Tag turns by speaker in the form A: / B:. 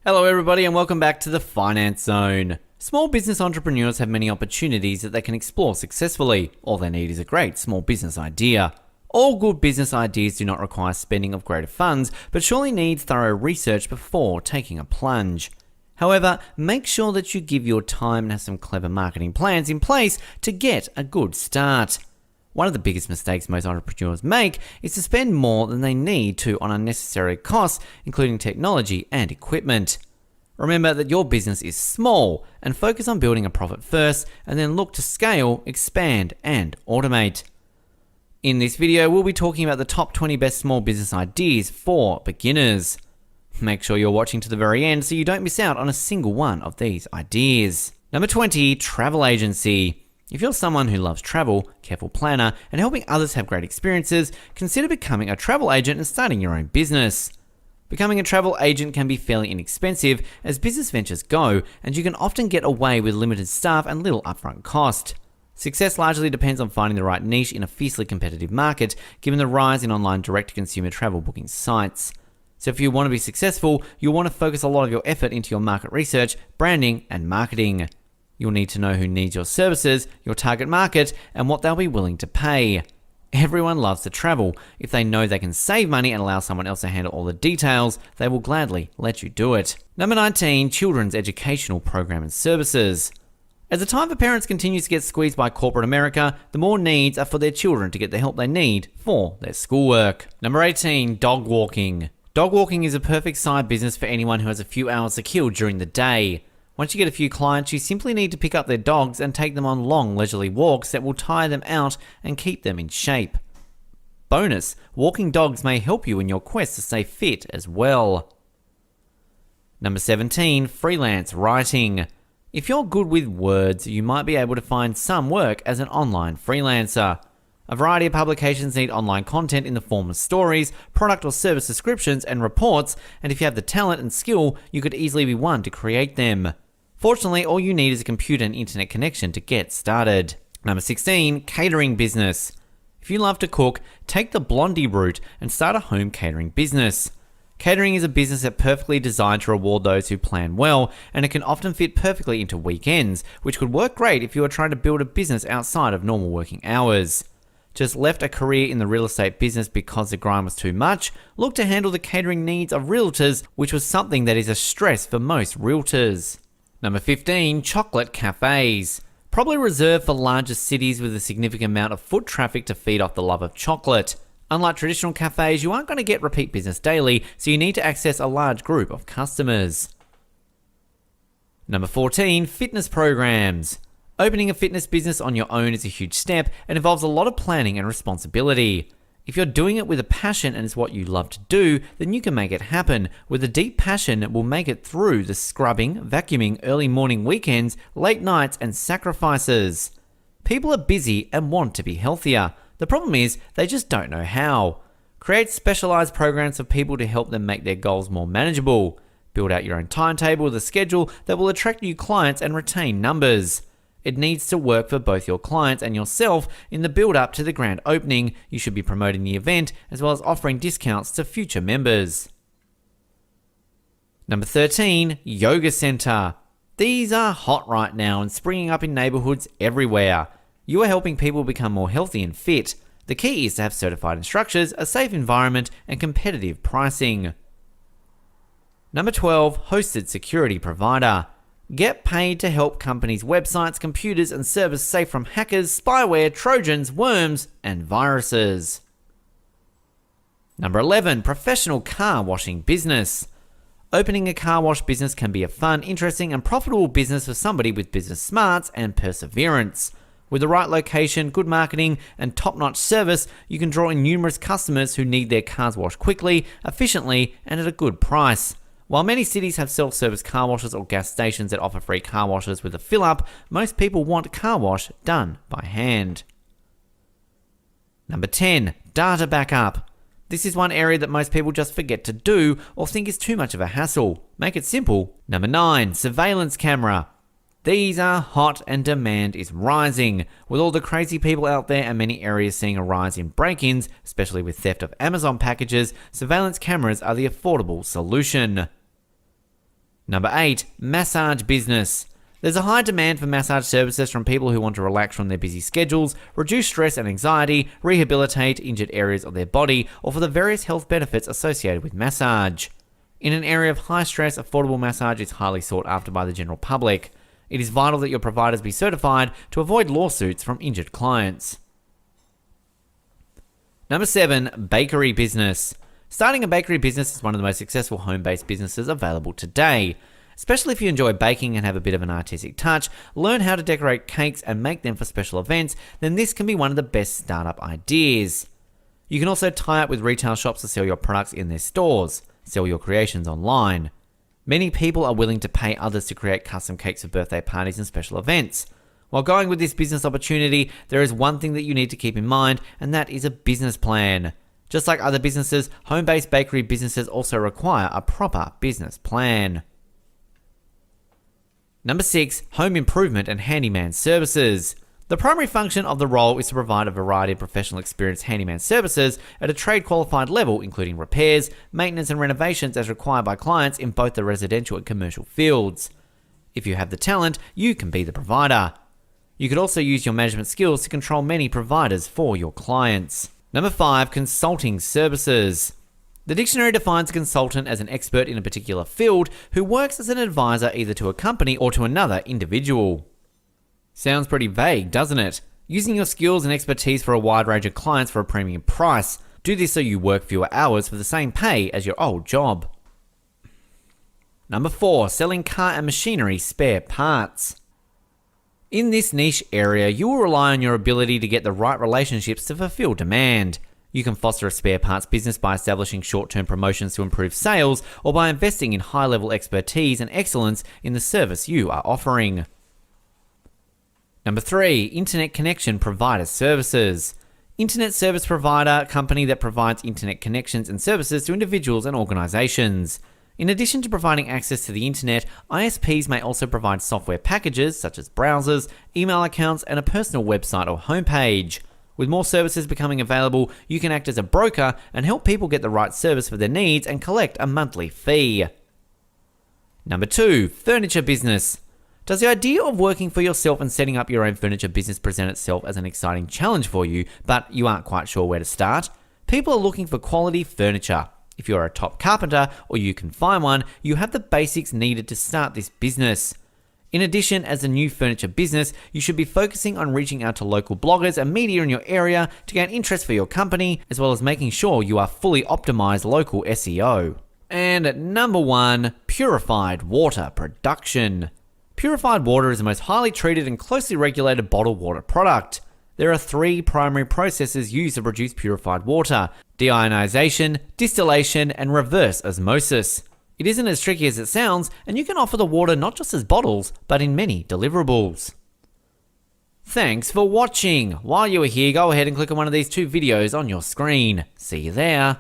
A: Hello everybody and welcome back to the Finance Zone. Small business entrepreneurs have many opportunities that they can explore successfully. All they need is a great small business idea. All good business ideas do not require spending of greater funds, but surely need thorough research before taking a plunge. However, make sure that you give your time and have some clever marketing plans in place to get a good start. One of the biggest mistakes most entrepreneurs make is to spend more than they need to on unnecessary costs, including technology and equipment. Remember that your business is small and focus on building a profit first and then look to scale, expand, and automate. In this video, we'll be talking about the top 20 best small business ideas for beginners. Make sure you're watching to the very end so you don't miss out on a single one of these ideas. Number 20, travel agency. If you're someone who loves travel, careful planner, and helping others have great experiences, consider becoming a travel agent and starting your own business. Becoming a travel agent can be fairly inexpensive as business ventures go, and you can often get away with limited staff and little upfront cost. Success largely depends on finding the right niche in a fiercely competitive market, given the rise in online direct-to-consumer travel booking sites. So if you want to be successful, you'll want to focus a lot of your effort into your market research, branding, and marketing. You'll need to know who needs your services, your target market, and what they'll be willing to pay. Everyone loves to travel. If they know they can save money and allow someone else to handle all the details, they will gladly let you do it. Number 19, children's educational program and services. As the time for parents continues to get squeezed by corporate America, the more needs are for their children to get the help they need for their schoolwork. Number 18, dog walking. Dog walking is a perfect side business for anyone who has a few hours to kill during the day. Once you get a few clients, you simply need to pick up their dogs and take them on long, leisurely walks that will tire them out and keep them in shape. Bonus, walking dogs may help you in your quest to stay fit as well. Number 17, freelance writing. If you're good with words, you might be able to find some work as an online freelancer. A variety of publications need online content in the form of stories, product or service descriptions, and reports, and if you have the talent and skill, you could easily be one to create them. Fortunately, all you need is a computer and internet connection to get started. Number 16, catering business. If you love to cook, take the Blondie route and start a home catering business. Catering is a business that's perfectly designed to reward those who plan well, and it can often fit perfectly into weekends, which could work great if you are trying to build a business outside of normal working hours. Just left a career in the real estate business because the grind was too much? Look to handle the catering needs of realtors, which was something that is a stress for most realtors. Number 15, chocolate cafes. Probably reserved for larger cities with a significant amount of foot traffic to feed off the love of chocolate. Unlike traditional cafes, you aren't going to get repeat business daily, so you need to access a large group of customers. Number 14, fitness programs. Opening a fitness business on your own is a huge step and involves a lot of planning and responsibility. If you're doing it with a passion and it's what you love to do, then you can make it happen. With a deep passion, it will make it through the scrubbing, vacuuming, early morning weekends, late nights, and sacrifices. People are busy and want to be healthier. The problem is, they just don't know how. Create specialized programs for people to help them make their goals more manageable. Build out your own timetable with a schedule that will attract new clients and retain numbers. It needs to work for both your clients and yourself. In the build-up to the grand opening, you should be promoting the event as well as offering discounts to future members. Number 13, yoga center. These are hot right now and springing up in neighborhoods everywhere. You are helping people become more healthy and fit. The key is to have certified instructors, a safe environment, and competitive pricing. Number 12, hosted security provider. Get paid to help companies' websites, computers, and servers safe from hackers, spyware, trojans, worms, and viruses. Number 11, professional car washing business. Opening a car wash business can be a fun, interesting, and profitable business for somebody with business smarts and perseverance. With the right location, good marketing, and top-notch service, you can draw in numerous customers who need their cars washed quickly, efficiently, and at a good price. While many cities have self-service car washes or gas stations that offer free car washes with a fill-up, most people want car wash done by hand. Number 10, data backup. This is one area that most people just forget to do or think is too much of a hassle. Make it simple. Number 9, surveillance camera. These are hot and demand is rising. With all the crazy people out there and many areas seeing a rise in break-ins, especially with theft of Amazon packages, surveillance cameras are the affordable solution. Number 8, massage business. There's a high demand for massage services from people who want to relax from their busy schedules, reduce stress and anxiety, rehabilitate injured areas of their body, or for the various health benefits associated with massage. In an area of high stress, affordable massage is highly sought after by the general public. It is vital that your providers be certified to avoid lawsuits from injured clients. Number 7, bakery business. Starting a bakery business is one of the most successful home-based businesses available today. Especially if you enjoy baking and have a bit of an artistic touch, learn how to decorate cakes and make them for special events, then this can be one of the best startup ideas. You can also tie up with retail shops to sell your products in their stores, sell your creations online. Many people are willing to pay others to create custom cakes for birthday parties and special events. While going with this business opportunity, there is one thing that you need to keep in mind, and that is a business plan. Just like other businesses, home-based bakery businesses also require a proper business plan. Number 6, home improvement and handyman services. The primary function of the role is to provide a variety of professional experienced handyman services at a trade qualified level, including repairs, maintenance and renovations as required by clients in both the residential and commercial fields. If you have the talent, you can be the provider. You could also use your management skills to control many providers for your clients. Number 5, consulting services. The dictionary defines a consultant as an expert in a particular field who works as an advisor either to a company or to another individual. Sounds pretty vague, doesn't it? Using your skills and expertise for a wide range of clients for a premium price. Do this so you work fewer hours for the same pay as your old job. Number 4, selling car and machinery spare parts. In this niche area, you will rely on your ability to get the right relationships to fulfill demand. You can foster a spare parts business by establishing short-term promotions to improve sales or by investing in high-level expertise and excellence in the service you are offering. Number 3, internet connection provider services. Internet service provider, company that provides internet connections and services to individuals and organizations. In addition to providing access to the internet, ISPs may also provide software packages such as browsers, email accounts, and a personal website or homepage. With more services becoming available, you can act as a broker and help people get the right service for their needs and collect a monthly fee. Number 2, furniture business. Does the idea of working for yourself and setting up your own furniture business present itself as an exciting challenge for you, but you aren't quite sure where to start? People are looking for quality furniture. If you're a top carpenter or you can find one, you have the basics needed to start this business. In addition, as a new furniture business, you should be focusing on reaching out to local bloggers and media in your area to gain interest for your company, as well as making sure you are fully optimized local SEO. And number 1, purified water production. Purified water is the most highly treated and closely regulated bottled water product. There are 3 primary processes used to produce purified water: deionization, distillation, and reverse osmosis. It isn't as tricky as it sounds, and you can offer the water not just as bottles, but in many deliverables. Thanks for watching. While you are here, go ahead and click on one of these 2 videos on your screen. See you there.